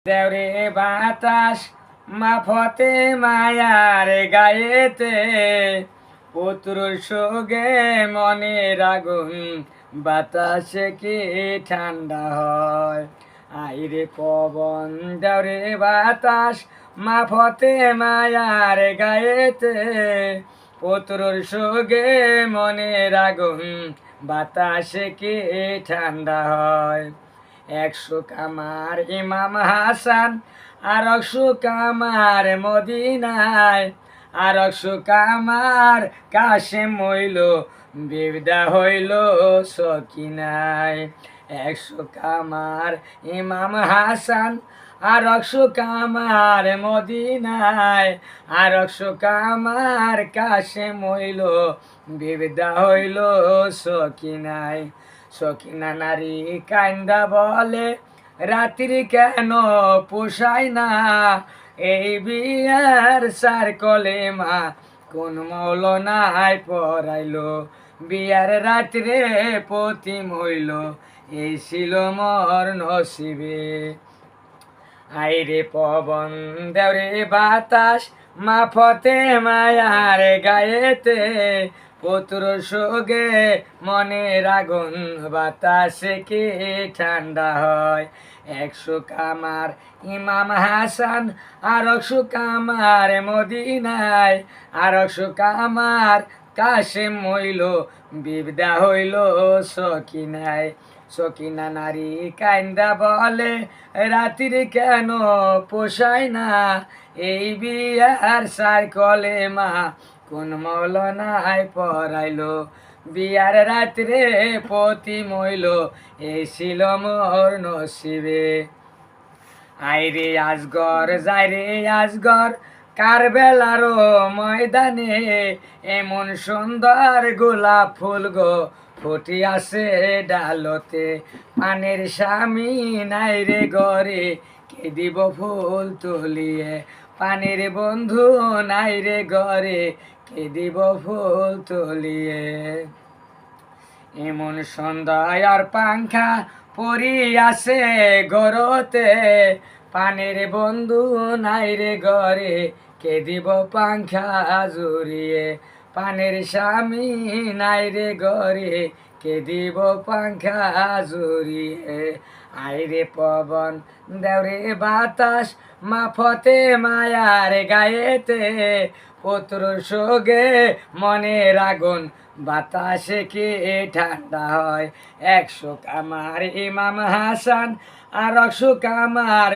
দেওরে বাতাস মাফতে মায়ার গায়েতে পুত্র সোগে মনের আগুন বাতাসে কি ঠান্ডা হয়। আইরে পবন দেওরে বাতাস মাফতে মায়ার গায়েতে পুত্র সোগে মনের আগুন বাতাসে কি ঠান্ডা হয়। 100 কামার ইমাম হাসান আর 100 কামার মদিনায় আর 100 কামার কাশেম হইল বিদা হইল সকিনায়। 100 কামার ইমাম হাসান আর 100 কামার মদিনায় আর 100 কামার কাশেম হইল বিদা হইল সকিনায়। সকিনা নারী কান্দা বলে রাত্রি কেন পোষায় না, এই বিয়ার সার কলেমা কোন মৌলনায় পড়াইলো। বিয়ার রাত্রে পতিম হইল এই ছিল মর নসিবে। আইরে পবন দেওরে বাতাস মাফতে মায়ার গায়েতে পুত্র সোগে মনের আগুন বাতাসে কি ঠান্ডা হয়। 100 কামার ইমাম হাসান আর 100 কামার মদিনায় আর 100 কামার কাশেম হইল বিদা হইল সকিনায়। সকিনা নারী কান্দা বলে রাত্রি কেন পোষায় না, এই বিয়ার সার কলেমা কোন মৌলনায় পড়াইলো। বিয়ার রাত্রে পতি মইল এই ছিল মোর নসিবে। আইরে আজগর যাইরে আজগর কারবেলারও ময়দানে এমন সুন্দর গোলাপ ফুল গো ফুটি আছে ডালতে। পানের স্বামী নাই রে ঘরে কে দিব ফুল তুলিয়ে, পানের বন্ধু নাই রে ঘরে কে দিব ফুল তুলিয়ে। এমন সন্ধ্যার পাংখা পরি আছে ঘরতে, পানের বন্ধু নাই রে ঘরে কে দিব পাংখা জুড়িয়ে, পানের স্বামী নাই রে ঘরে কে দিব পাংখা জুড়িয়ে। আইরে পবন দেওরে বাতাস মাফতে মায়ার গায়েতে পুত্র সোগে মনের আগুন বাতাসে কি ঠান্ডা হয়। 100 কামার ইমাম হাসান আর 100 কামার